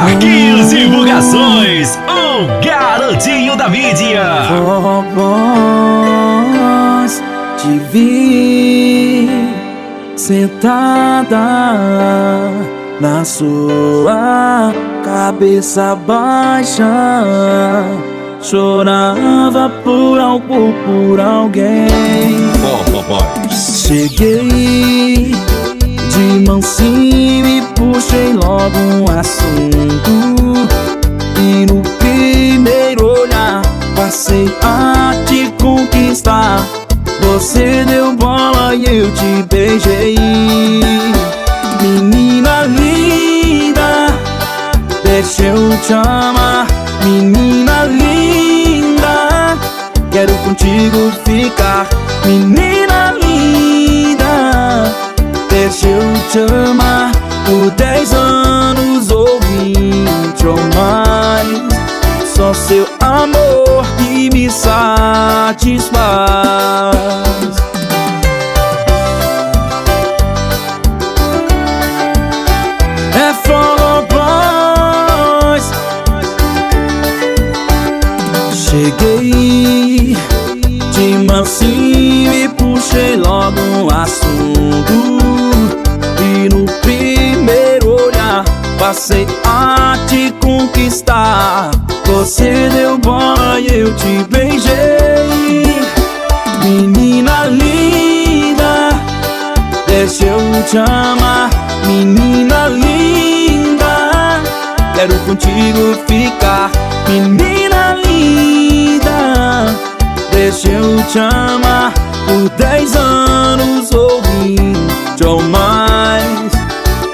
Marquinhos Divulgações, o garotinho da mídia. Voz, te vi sentada na sua cabeça baixa, chorava por algo, por alguém. Cheguei de mansinho e puxei logo um assunto, e no primeiro olhar passei a te conquistar. Você deu bola e eu te beijei. Menina linda, deixa eu te amar. Menina linda, quero contigo ficar. Menina linda, deixa eu te amar por 10 anos ou 20 ou mais. Só seu amor que me satisfaz. É Forró Boys. Cheguei de mansinho e puxei logo um assunto, e no primeiro olhar passei a te conquistar. Você deu bola e eu te beijei. Menina linda, deixa eu te amar. Menina linda, quero contigo ficar. Menina linda, deixa eu te amar por 10 anos ou 20 ou mais.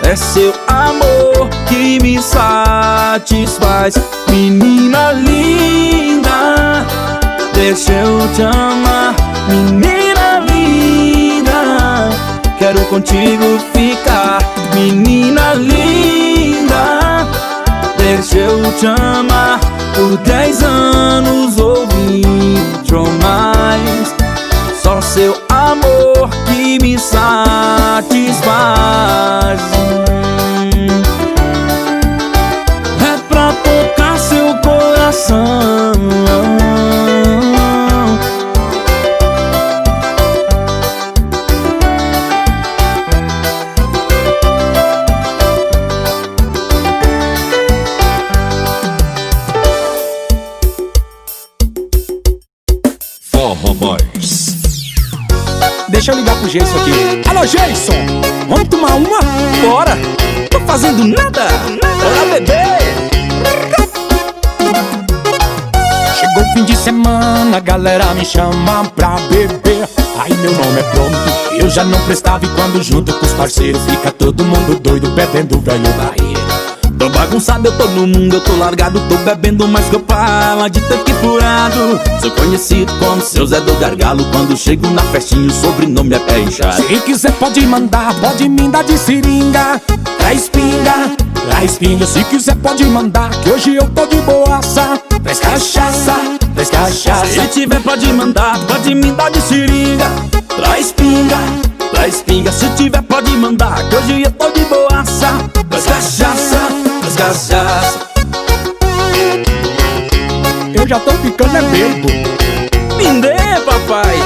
É seu amor que me satisfaz. Menina linda, deixa eu te amar. Menina linda, quero contigo ficar. Menina linda, deixa eu te amar por 10 anos ou 20 ou mais. Só seu amor que me satisfaz. É pra tocar seu coração. Forró Boys. Deixa eu ligar pro Jason aqui. Alô, Jason, vamos tomar uma? Bora! Tô fazendo nada! Bora, bebê! Chegou o fim de semana, a galera me chama pra beber. Aí meu nome é pronto, eu já não prestava. E quando junto com os parceiros fica todo mundo doido, bebendo velho barreiro. Tô bagunçado, eu tô no mundo, eu tô largado. Tô bebendo mais que eu falo de tanque furado. Sou conhecido como seu Zé do Gargalo. Quando chego na festinha o sobrenome é pé inchado. Se quiser pode mandar, pode me dar de seringa. Traz pinga, traz pinga. Se quiser pode mandar, que hoje eu tô de boaça. Traz cachaça, traz cachaça. Se tiver pode mandar, pode me dar de seringa. Traz pinga, traz pinga. Se tiver pode mandar, que hoje eu tô de boaça. Traz cachaça, traz cachaça. Eu já tô ficando é bebo. Me dê, papai.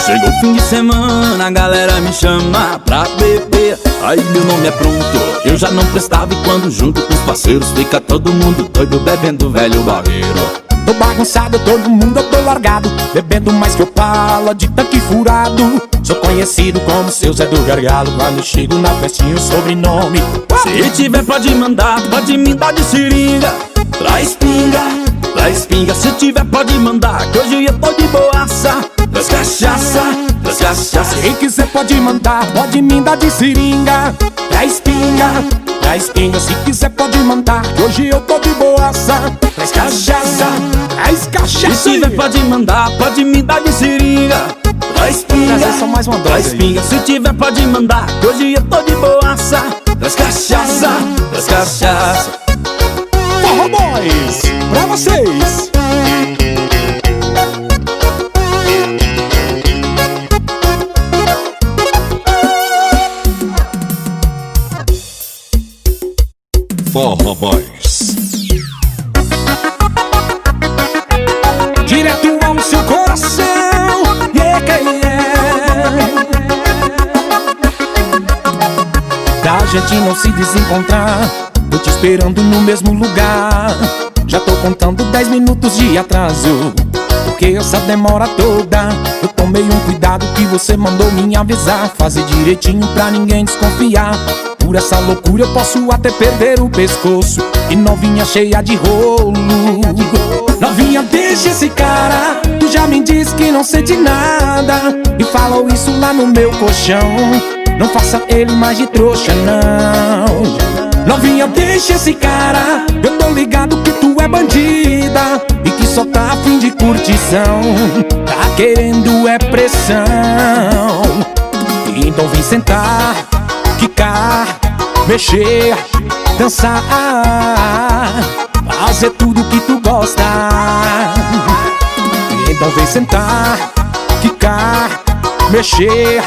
Chegou o fim de semana, a galera me chama pra beber. Aí meu nome é pronto, eu já não prestava. E quando junto com os parceiros fica todo mundo doido, bebendo velho barreiro. Tô bagunçado, todo mundo eu tô largado, bebendo mais que eu falo de tanque furado. Sou conhecido como seu Zé do Gargalo. Quando chego na festinha o sobrenome. Se tiver pode mandar, pode me dar de seringa. Traz pinga, traz pinga. Se tiver pode mandar, que hoje eu tô de boaça. Traz cachaça, traz cachaça. Se quiser pode mandar, pode me dar de seringa. Traz pinga, traz pinga. Se quiser pode mandar, que hoje eu tô de boaça. Traz cachaça, traz cachaça. Se tiver pode mandar, pode me dar de seringa. Traz pinga, só mais uma dose traz aí. pinga. Se tiver pode mandar, que hoje eu tô de boaça. Traz cachaça, traz cachaça. Forró Boys, pra vocês. Forró Boys. Direto ao seu coração, yeah, yeah. Da gente não se desencontrar, tô te esperando no mesmo lugar. Já tô contando 10 minutos de atraso, porque essa demora toda. Eu tomei um cuidado que você mandou me avisar, fazer direitinho pra ninguém desconfiar. Por essa loucura eu posso até perder o pescoço. E novinha cheia de rolo, novinha, deixa esse cara. Tu já me disse que não sente nada e falou isso lá no meu colchão. Não faça ele mais de trouxa, não. Novinha, deixa esse cara. Eu tô ligado que tu é bandida e que só tá a fim de curtição. Tá querendo é pressão. Então vem sentar, quicar, mexer, dançar, fazer tudo que tu gosta. Então vem sentar, quicar, mexer,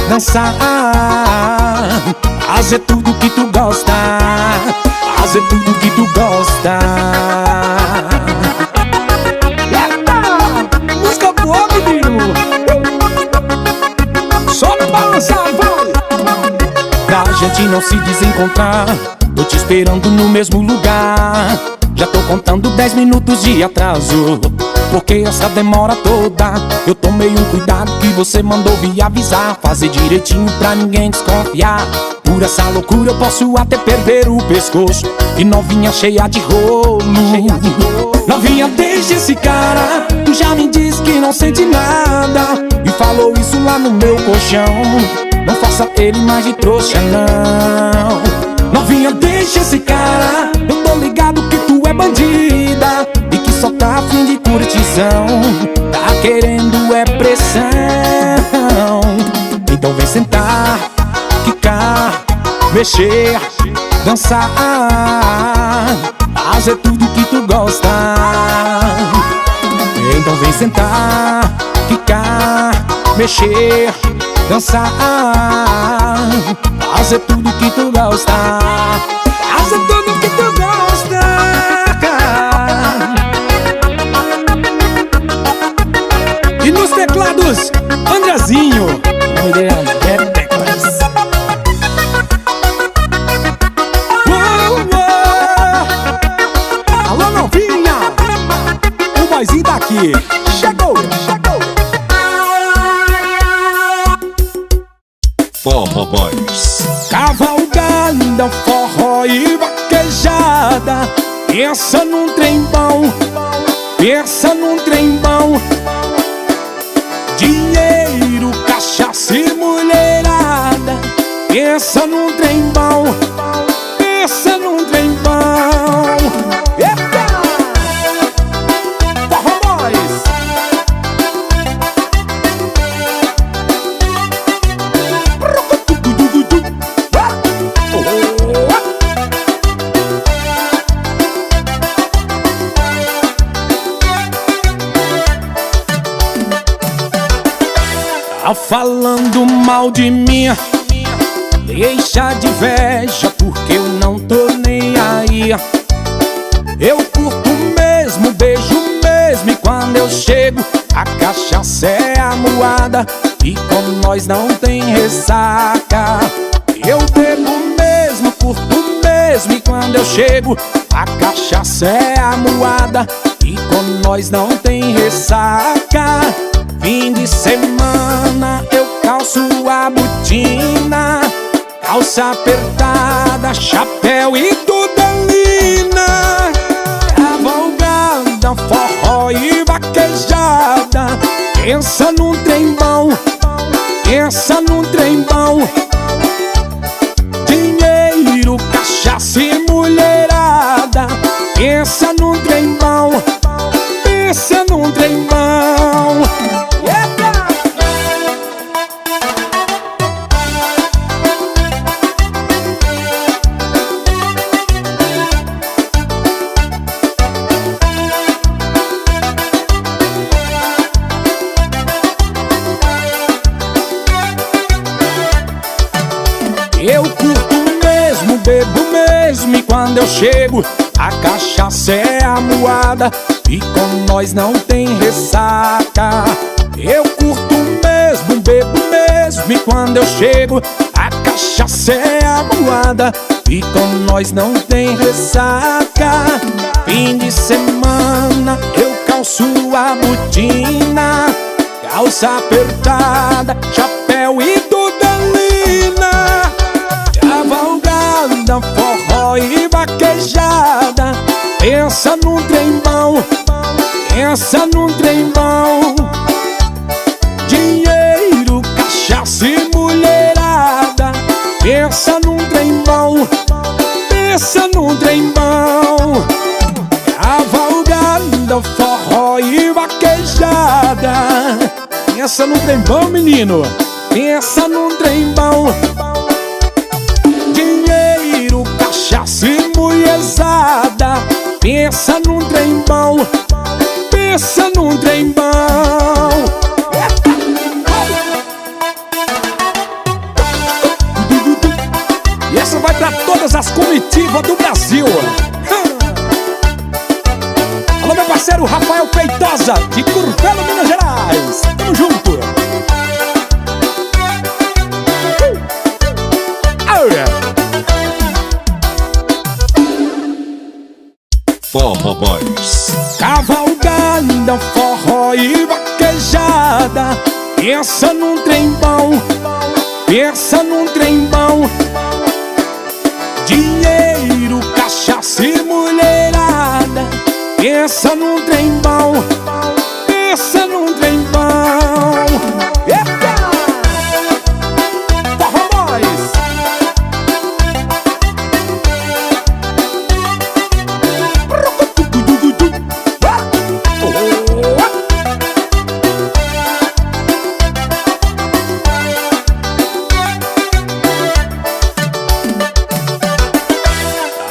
dançar, fazer tudo que tu gosta. Fazer tudo que tu gosta. Eita! Música boa, menino! Só pra balançar, vai! Pra gente não se desencontrar, tô te esperando no mesmo lugar. Já tô contando 10 minutos de atraso, porque essa demora toda. Eu tomei um cuidado que você mandou me avisar, fazer direitinho pra ninguém desconfiar. Por essa loucura eu posso até perder o pescoço. E novinha cheia de rolo, novinha, deixa esse cara. Tu já me disse que não sente nada e falou isso lá no meu colchão. Não faça ele mais de trouxa, não. Novinha, deixa esse cara. Eu tô ligado que tu é bandida e que só tá a fim de curtição. Tá querendo é pressão. Então vem sentar, quicar, mexer, dançar, fazer tudo que tu gosta. Então vem sentar, quicar, mexer, dançar, fazer tudo que tu gosta. Fazer tudo que tu gosta. E nos teclados, Andrezinho. O nome dele é Teclas. Alô, novinha, o boyzinho tá aqui. Chegou, chegou. Forró Boys. Cavalgada, forró e vaquejada. Pensa num trem bom, pensa num trem bom. Dinheiro, cachaça e mulherada. Pensa num trem bom, pensa num trem bom. Eita! Forró Boys. Tá falando mal de mim, deixa de inveja, porque eu não tô nem aí. Eu curto mesmo, beijo mesmo, e quando eu chego a cachaça é a moada e com nós não tem ressaca. Eu bebo mesmo, curto mesmo, e quando eu chego a cachaça é a moada e com nós não tem ressaca. Fim de semana eu calço a botina, calça apertada, chapéu e tudalina. Cavalgada, forró e vaquejada. Pensa num trem bom, pensa num trem bom. Dinheiro, cachaça e mulherada. Pensa num trem bom, pensa num trem bom. Eu curto mesmo, bebo mesmo, e quando eu chego a cachaça é a moada e com nós não tem ressaca. Eu curto mesmo, bebo mesmo, e quando eu chego a cachaça é a moada e com nós não tem ressaca. Fim de semana eu calço a botina, calça apertada, chapéu e dudalina, cavalgada, forró e vaquejada. Pensa num trem bom, pensa num trem bom. Dinheiro, cachaça e mulherada. Pensa num trem bom, pensa num trem bom. Cavalgada, forró e vaquejada. Pensa num trem bom, menino, pensa num trem bom. Dinheiro, cachaça e mulherzada. Pensa num trem bom, pensa num trem bom. E essa vai pra todas as comitivas do Brasil. Alô, meu parceiro Rafael Feitosa, de Curvelo, Minas Gerais. Tamo junto. Forró Boys. Cavalgada, forró e vaquejada. Pensa num trem bom, pensa num trem bom. Dinheiro, cachaça e mulherada. Pensa num trem bom, pensa num trem bom. Eita! Forró Boys.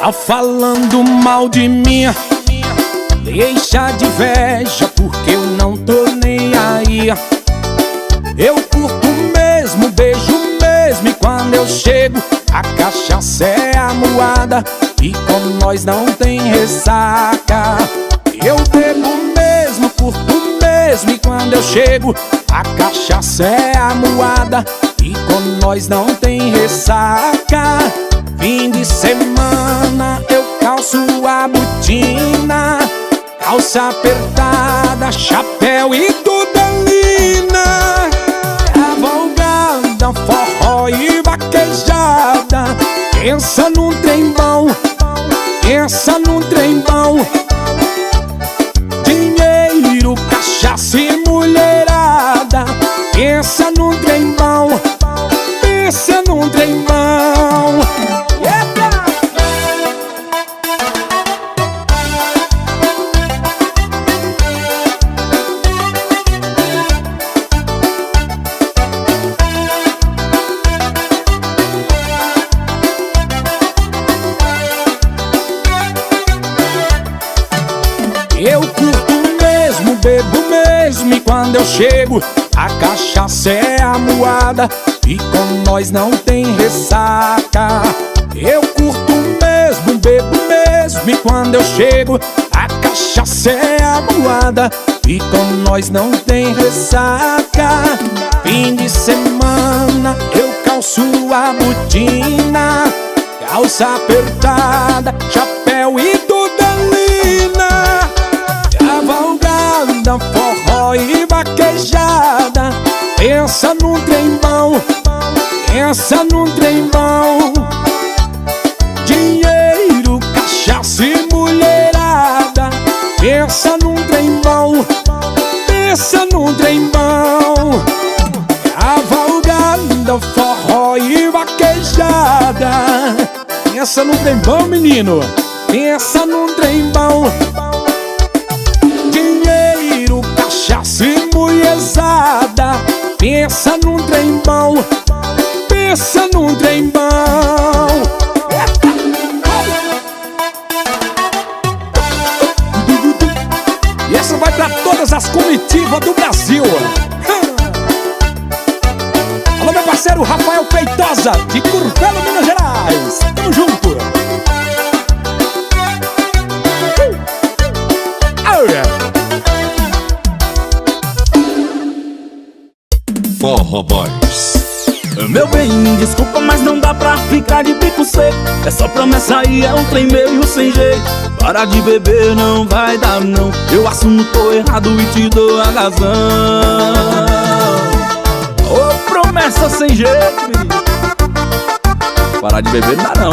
Tá falando mal de mim, deixa de inveja, porque eu não tô nem aí. Eu curto mesmo, beijo mesmo, e quando eu chego a cachaça é a moada e com nós não tem ressaca. Eu bebo mesmo, curto mesmo, e quando eu chego a cachaça é a moada e com nós não tem ressaca. Fim de semana eu calço a botina, calça apertada, chapéu e dudalina, cavalgada, forró e vaquejada. Pensa num trem bom, pensa num trem bom. Dinheiro, cachaça e mulherada. Pensa num trem bom, pensa num trem bom. Eu curto mesmo, bebo mesmo, e quando eu chego a cachaça é a moada e com nós não tem ressaca. Eu curto mesmo, bebo mesmo, e quando eu chego a cachaça é a moada e com nós não tem ressaca. Fim de semana eu calço a botina, calça apertada, chapéu e dudalina, cavalgada, forró e vaquejada. Pensa num trem bom, pensa num trem bom. Dinheiro, cachaça e mulherada. Pensa num trem bom, pensa num trem bom. Cavalgada, forró e vaquejada. Pensa num trem bom, menino, pensa num trem bom. Dinheiro, cachaça e mulherzada. Pensa num trem bom, pensa num trem bom. E essa vai pra todas as comitivas do Brasil. Alô, meu parceiro Rafael Feitosa, de Curvelo, Minas Gerais. Tamo junto. Forró Boys. Meu bem, me desculpa, mas não dá pra ficar de bico seco. É só promessa e é um trem meio sem jeito. Para de beber, não vai dar não. Eu assumo, tô errado e te dou a razão. Ô, promessa sem jeito, menino. Parar de beber não dá não.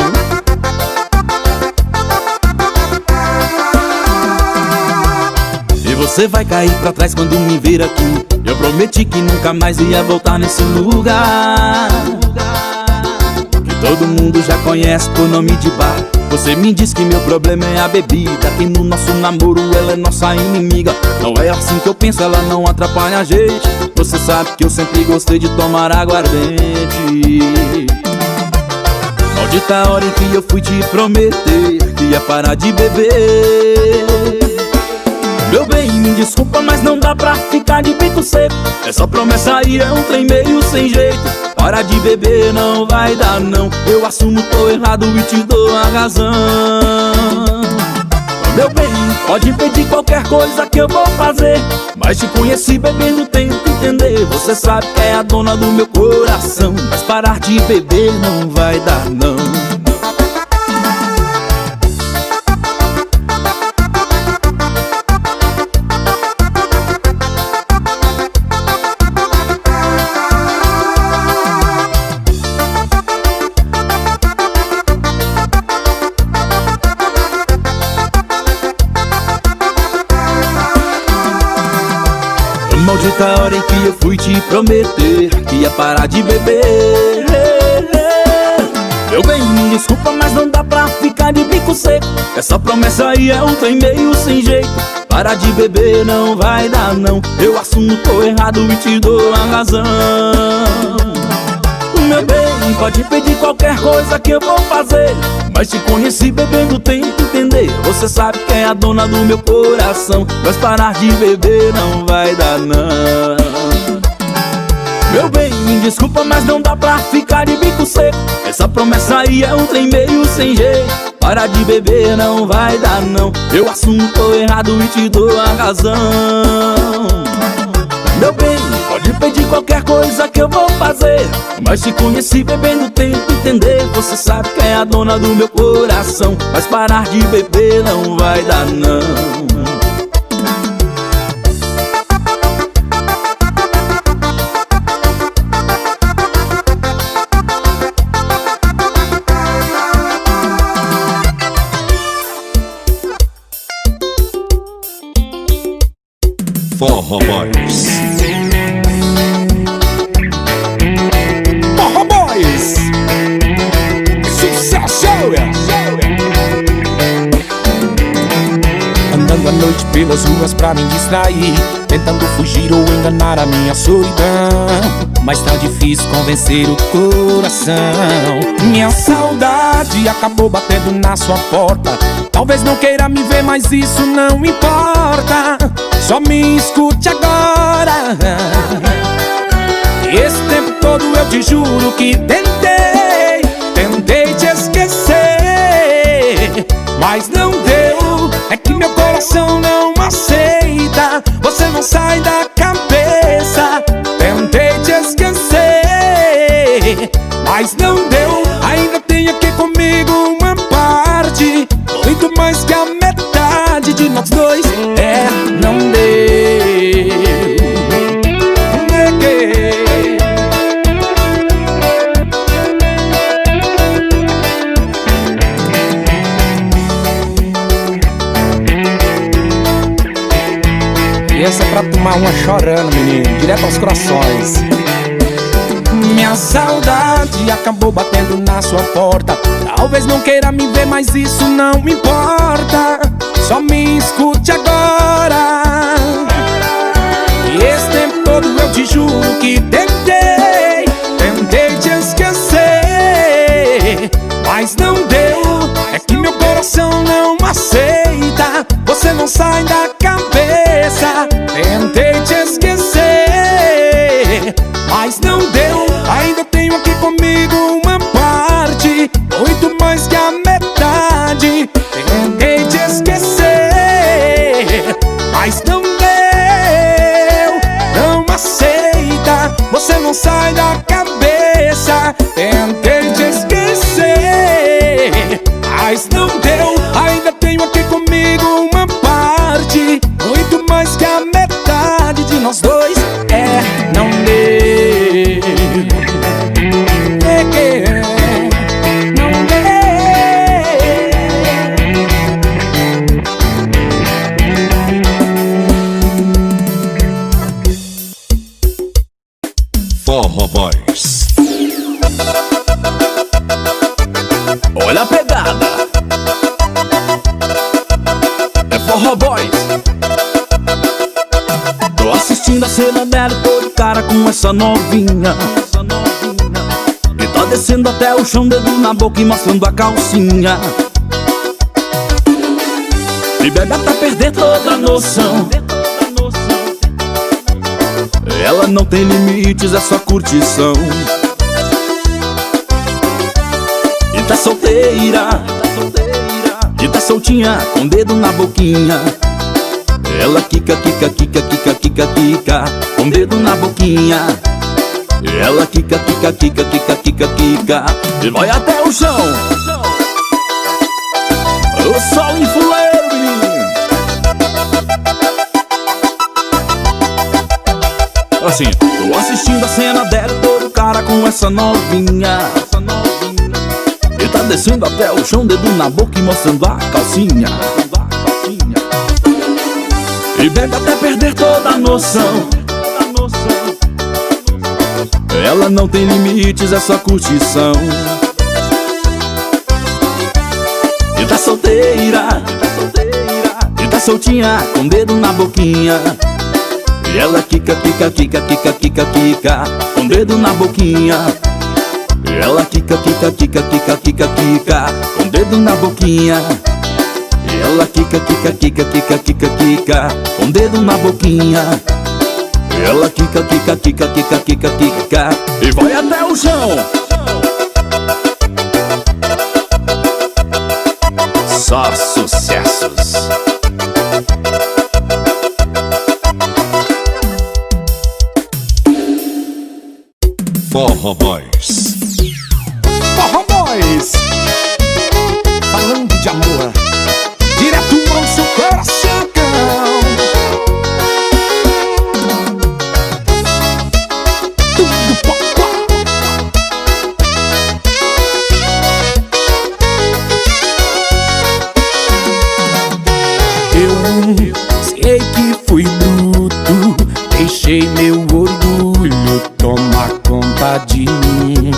E você vai cair pra trás quando me vir aqui. Eu prometi que nunca mais ia voltar nesse lugar que todo mundo já conhece por nome de bar. Você me diz que meu problema é a bebida, que no nosso namoro ela é nossa inimiga. Não é assim que eu penso, ela não atrapalha a gente. Você sabe que eu sempre gostei de tomar aguardente. Maldita a hora em que eu fui te prometer que ia parar de beber. Meu bem, me desculpa, mas não dá pra ficar de bico seco. É só promessa e é um trem meio sem jeito. Para de beber, não vai dar não. Eu assumo, tô errado e te dou a razão. Meu bem, pode pedir qualquer coisa que eu vou fazer, mas te conheci bebendo, tento entender. Você sabe que é a dona do meu coração, mas parar de beber não vai dar não. Maldita a hora em que eu fui te prometer que ia parar de beber. Meu bem, me desculpa, mas não dá pra ficar de bico seco. Essa promessa aí é um trem meio sem jeito. Parar de beber não vai dar não. Eu assumo, tô errado e te dou a razão. Meu bem, pode pedir qualquer coisa que eu vou fazer, mas te conheci bebendo, tento entender. Você sabe que é a dona do meu coração, mas parar de beber não vai dar não. Meu bem, me desculpa, mas não dá pra ficar de bico seco. Essa promessa aí é um trem meio sem jeito. Parar de beber não vai dar não. Eu assumo, tô errado e te dou a razão. Meu bem, pode pedir qualquer coisa que eu vou fazer, mas te conheci bebendo, tento entender. Você sabe que é a dona do meu coração, mas parar de beber não vai dar não. Forró Boys. Forró Boys, sucesso! Andando à noite pelas ruas pra me distrair, tentando fugir ou enganar a minha solidão, mas tá difícil convencer o coração. Minha saudade acabou batendo na sua porta. Talvez não queira me ver, mas isso não importa. Só me escute agora. Esse tempo todo eu te juro que tentei te esquecer, mas não deu. É que meu coração não aceita, você não sai da cabeça. Tentei te esquecer, mas não deu. Ainda tem aqui comigo uma parte, muito mais que a metade de nós dois. Não deu. Neguei. E essa é pra tomar uma chorando, menino, direto aos corações. Minha saudade acabou batendo na sua porta. Talvez não queira me ver, mas isso não me importa. Só me escute agora. E esse tempo todo eu te juro que tentei te esquecer, mas não deu. É que meu coração não aceita, você não sai da cabeça. Tentei te esquecer, mas não deu. Ainda tenho aqui comigo uma parte, muito mais que a metade. Tentei te esquecer, mas não deu. Não aceita, você não sabe sai da cabeça. Tentei te esquecer, mas não deu. Ainda tenho aqui comigo uma parte, muito mais que a metade de nós dois. Não deu. Não Forró Boys. Olha a pegada, é Forró Boys. Tô assistindo a cena dela e tô de cara com essa novinha. E tá descendo até o chão, dedo na boca e mostrando a calcinha. E bebe até perder toda a noção. Ela não tem limites, é só curtição. E tá solteira, e tá soltinha, com dedo na boquinha. Ela quica, quica, quica, quica, quica, quica, com dedo na boquinha. Ela quica, quica, quica, quica, quica, quica, e vai até o chão. O sol em fuleiro, menino. Assim, tô assistindo a cena dela, todo cara com essa novinha. E tá descendo até o chão, dedo na boca e mostrando a calcinha. E bebe até perder toda a noção. Ela não tem limites, é só curtição. E tá solteira, e tá soltinha, com dedo na boquinha. E ela quica, quica, quica, quica, quica, quica, com dedo na boquinha. E ela quica, quica, quica, quica, quica, quica, com dedo na boquinha. E ela quica, quica, quica, quica, quica, quica, com dedo na boquinha. E ela quica, quica, quica, quica, quica, quica, e vai até o chão. Só sucessos. Forró Boys. Forró Boys, falando de amor, direto ao seu coração. Tudo pop. Eu sei que fui bruto, deixei meu orgulho tomar conta de mim.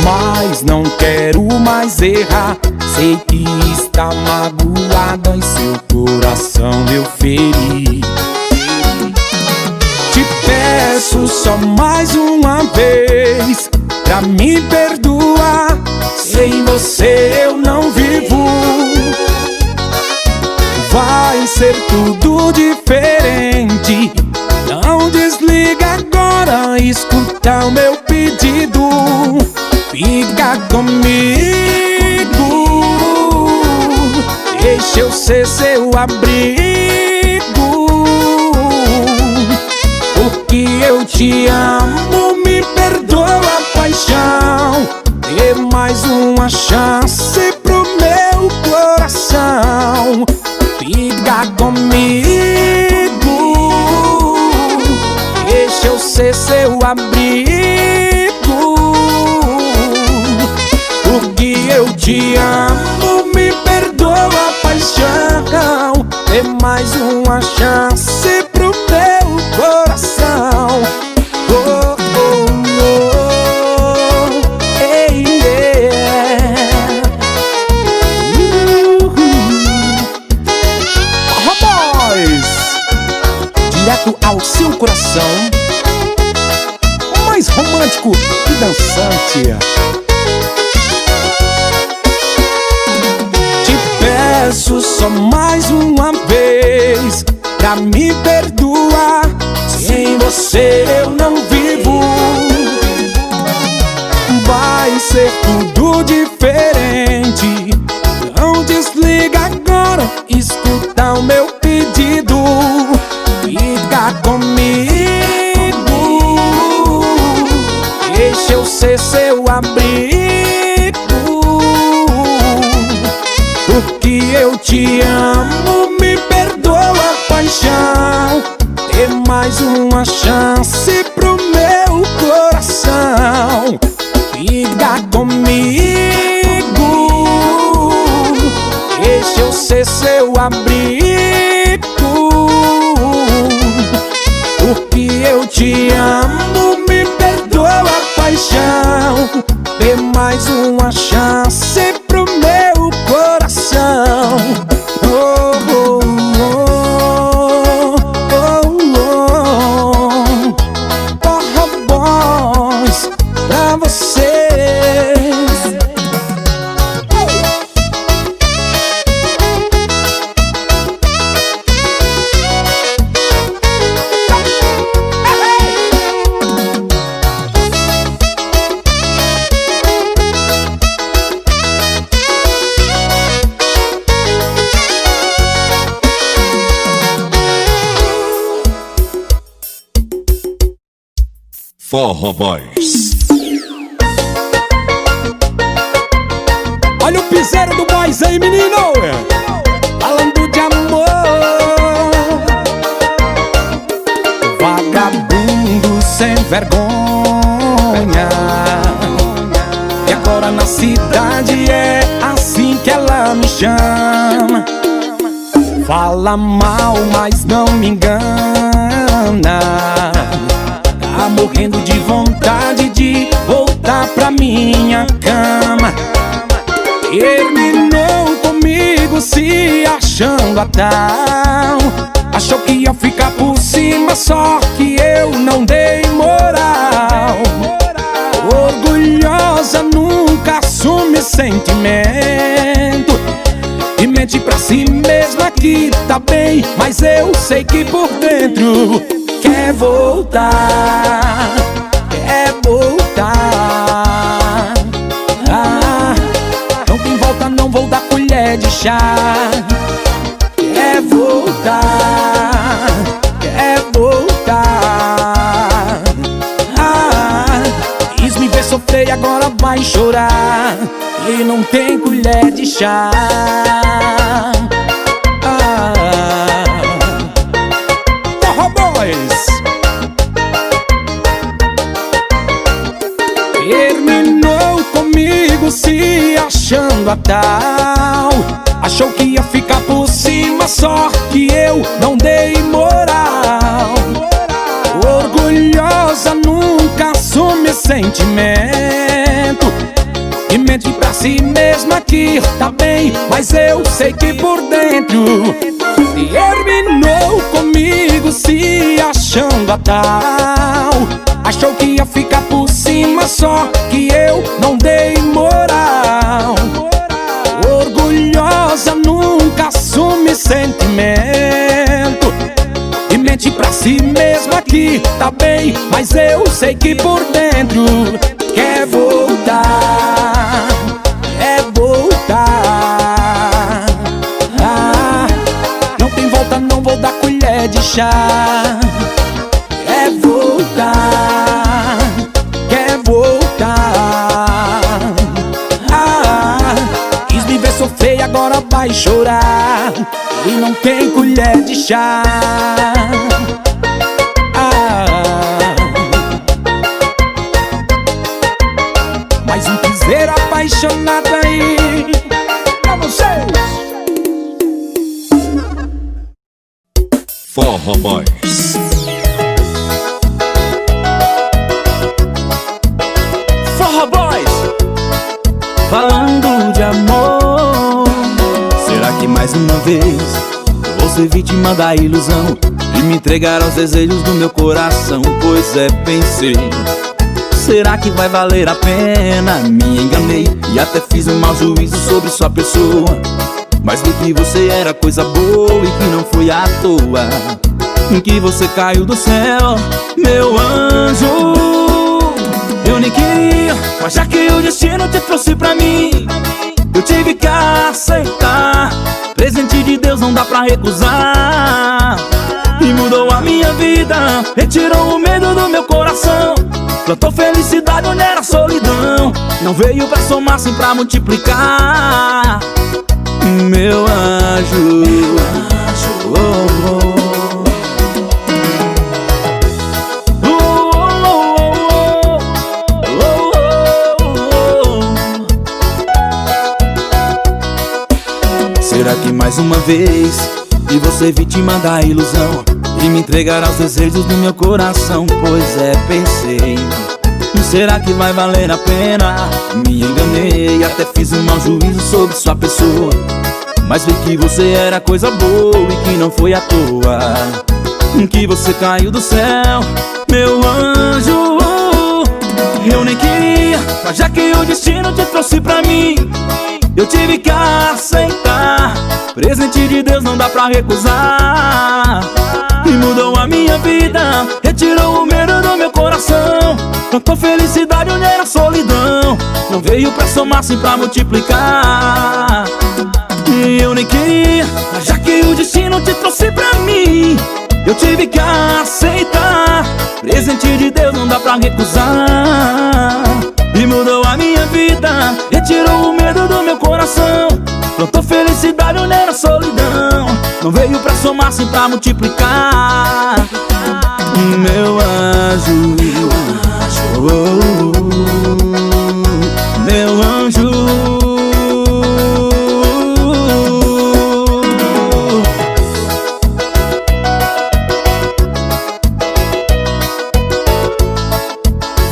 Mas não quero mais errar, sei que está magoada, em seu coração eu feri. Te peço só mais uma vez pra me perdoar, sem você eu não vivo. Vai ser tudo diferente, não desliga agora, escuta o meu pedido. Fica comigo, deixa eu ser seu abrigo. Porque eu te amo, me perdoa a paixão. Dê mais uma chance pro meu coração. Fica comigo, deixa eu ser seu abrigo. Porque eu te amo, me perdoa a paixão. Dê mais uma chance pro meu coração. Oh, oh, oh, hey, yeah. Forró Boys, direto ao seu coração, o mais romântico e dançante. Peço só mais uma vez pra me perdoar, sem você eu não vivo. Vai ser tudo diferente, não desliga agora, escuta o meu pedido. Fica comigo, ser seu abrigo, porque eu te amo. Me perdoa a paixão, dê mais uma chance pro meu coração. Fica comigo, deixa eu ser seu abrigo, porque eu te amo. Me perdoa a paixão, dê mais uma chance pro meu coração. Oh, oh, oh, oh, oh. Forró Boys pra vocês. Forró Boys. Olha o piseiro do Boys aí, menino, falando de amor. Vagabundo sem vergonha, e agora na cidade é assim que ela me chama. Fala mal, mas não me engana. Tá morrendo de vontade de voltar pra minha cama. Terminou comigo se achando a tal. Achou que ia ficar por cima, só que eu não dei moral. Orgulhosa, nunca assume sentimento e mente pra si mesma que tá bem, mas eu sei que por dentro quer voltar, quer voltar. Ah, não tem volta, não vou dar colher de chá. Quer voltar, quer voltar. Ah, quis me ver sofrer e agora vai chorar. E não tem colher de chá. Terminou comigo se achando a tal. Achou que ia ficar por cima, só que eu não dei moral. Orgulhosa, nunca assume sentimento e mente pra si mesma que tá bem, mas eu sei que por dentro terminou comigo se achando a tal. Achou que ia ficar por cima, só que eu não dei moral. Orgulhosa, nunca assume sentimento e mente pra si mesma que tá bem, mas eu sei que por dentro quer voltar, quer voltar. Ah, não tem volta, não vou dar colher de chá. Quer voltar, quer voltar. Ah, quis me ver sofrer e agora vai chorar. E não tem colher de chá. Mais um piseiro apaixonado aí pra vocês. Forró Boys. Forró Boys, falando de amor. Será que mais uma vez vou ser vítima da ilusão e me entregar aos desejos do meu coração? Pois é, pensei, será que vai valer a pena? Me enganei e até fiz um mau juízo sobre sua pessoa, mas vi que você era coisa boa e que não foi à toa que você caiu do céu, meu anjo. Eu nem queria, mas já que o destino te trouxe pra mim, eu tive que aceitar. Presente de Deus não dá pra recusar. E mudou a minha vida, retirou o medo do meu coração. plantou felicidade onde era solidão. Não veio pra somar, sim pra multiplicar. Meu anjo, oh, oh. Será que mais uma vez e você vítima da ilusão e me entregar aos desejos do meu coração? Pois é, pensei, será que vai valer a pena? Me enganei, até fiz um mau juízo sobre sua pessoa, mas vi que você era coisa boa e que não foi à toa que você caiu do céu, meu anjo. Eu nem queria, mas já que o destino te trouxe pra mim, eu tive que aceitar. Presente de Deus não dá pra recusar. E mudou a minha vida, retirou o medo do meu coração, plantou felicidade onde era solidão. Não veio pra somar, sim pra multiplicar. E eu nem queria, mas já que o destino te trouxe pra mim, eu tive que aceitar. Presente de Deus não dá pra recusar. E mudou a minha vida, retirou o medo do meu coração, plantou felicidade onde era solidão. Não veio pra somar, sim pra multiplicar. Meu anjo, oh, oh, oh, meu anjo.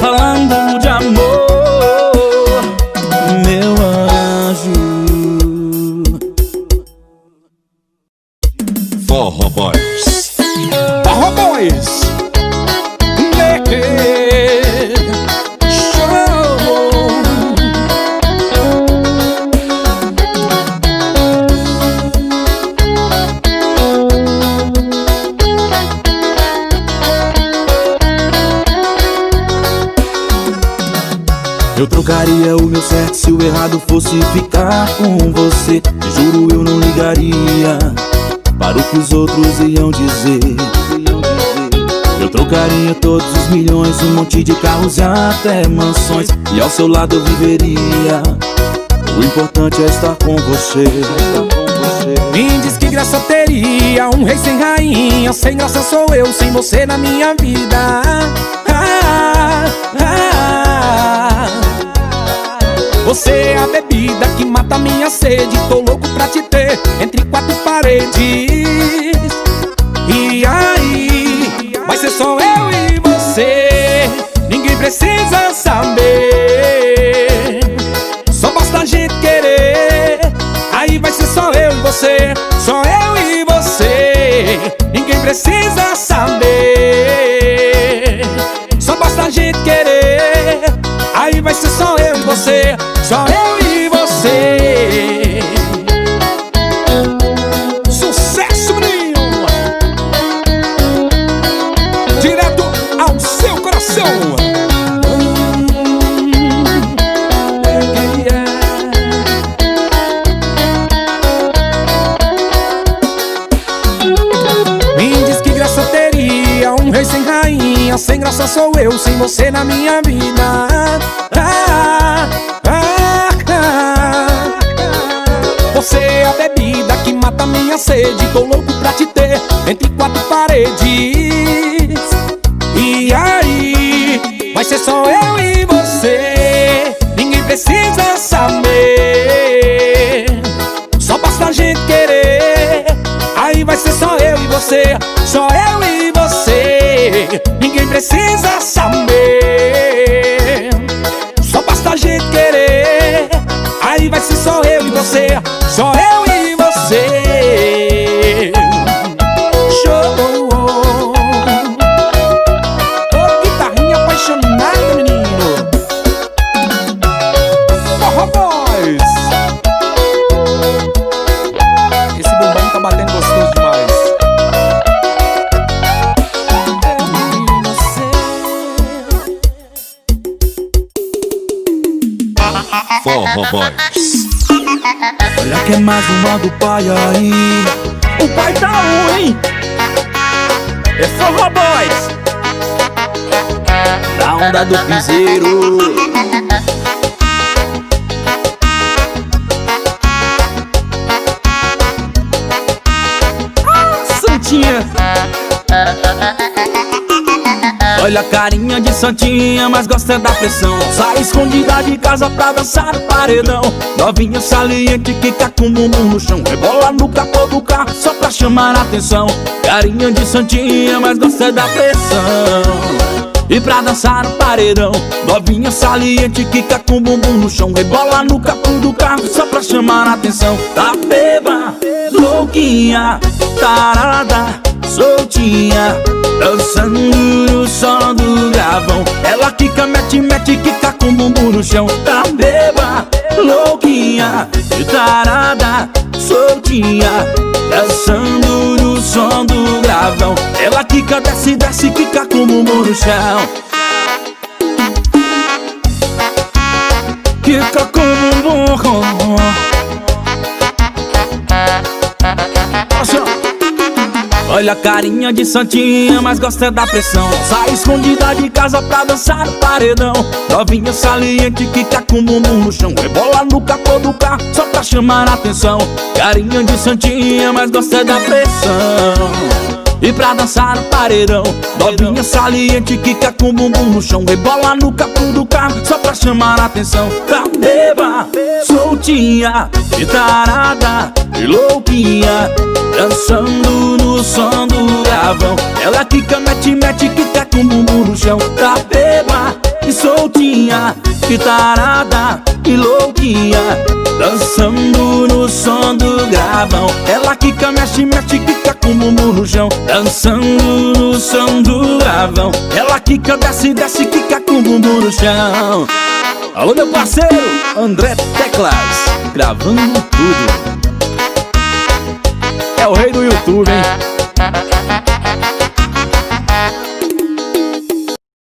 Falando de amor, meu anjo. Forró Boys. Forró Boys. Eu trocaria o meu certo se o errado fosse ficar com você. Juro, eu não ligaria para o que os outros iam dizer. Eu trocaria todos os milhões, um monte de carros e até mansões, e ao seu lado eu viveria. O importante é estar com você. Me diz que graça teria um rei sem rainha. Sem graça sou eu, sem você na minha vida. Você é a bebida que mata minha sede. Tô louco pra te ter entre quatro paredes. E aí, vai ser só eu e você. Ninguém precisa saber, só basta a gente querer. Aí vai ser só eu e você, só eu e você. Ninguém precisa saber, só basta a gente querer. Aí vai ser só eu e você, só eu e você. Sucesso, menino! Direto ao seu coração. Me diz que graça teria um rei sem rainha. Sem graça sou eu, sem você na minha vida. Você é a bebida que mata minha sede. Tô louco pra te ter entre quatro paredes. E aí, vai ser só eu e você. Ninguém precisa saber, só basta a gente querer. Aí vai ser só eu e você, só eu e você. Ninguém precisa saber, só basta a gente querer. Aí vai ser só eu e você, só eu e você. Show. Ô, guitarrinha apaixonada, menino. Forró Boys. Esse bombão tá batendo gostoso demais. Forró Boys. Olha que é mais uma do pai aí. O pai tá ruim. É Forró Boys. Dá a onda do piseiro. Santinha, olha a carinha de santinha, mas gosta da pressão. Sai escondida de casa pra dançar no paredão. Novinha saliente, quica com o bumbum no chão. Rebola no capô do carro só pra chamar a atenção. Carinha de santinha, mas gosta da pressão. E pra dançar no paredão, novinha saliente, quica com o bumbum no chão. Rebola no capô do carro só pra chamar a atenção. Tá beba, louquinha, tarada, soltinha, dançando no som do gravão. Ela quica, mete, mete, quica com o bumbum no chão. Tá beba, louquinha, tarada, soltinha, dançando no som do gravão. Ela quica, desce, desce, quica com o bumbum no chão. Quica com o bumbum. Olha a carinha de santinha, mas gosta da pressão. Sai escondida de casa pra dançar no paredão. Novinha saliente, quica com o bumbum no chão. Rebola no capô do carro só pra chamar a atenção. Carinha de santinha, mas gosta da pressão. E pra dançar no paredão, novinha saliente, quica com o bumbum no chão. Rebola no capô do carro só pra chamar a atenção. Tá beba, soltinha, e tarada, e louquinha, dançando no som do gravão. Ela quica, mete, mete, quica com o bumbum no chão. Tá beba e soltinha, e tarada, e louquinha, dançando no som do gravão. Ela quica, mexe, mexe, quica com o bumbum no chão, dançando no som do gravão. Ela quica, desce, desce, quica com o bumbum no chão. Alô, meu parceiro André Teclas, gravando tudo. É o rei do YouTube, hein?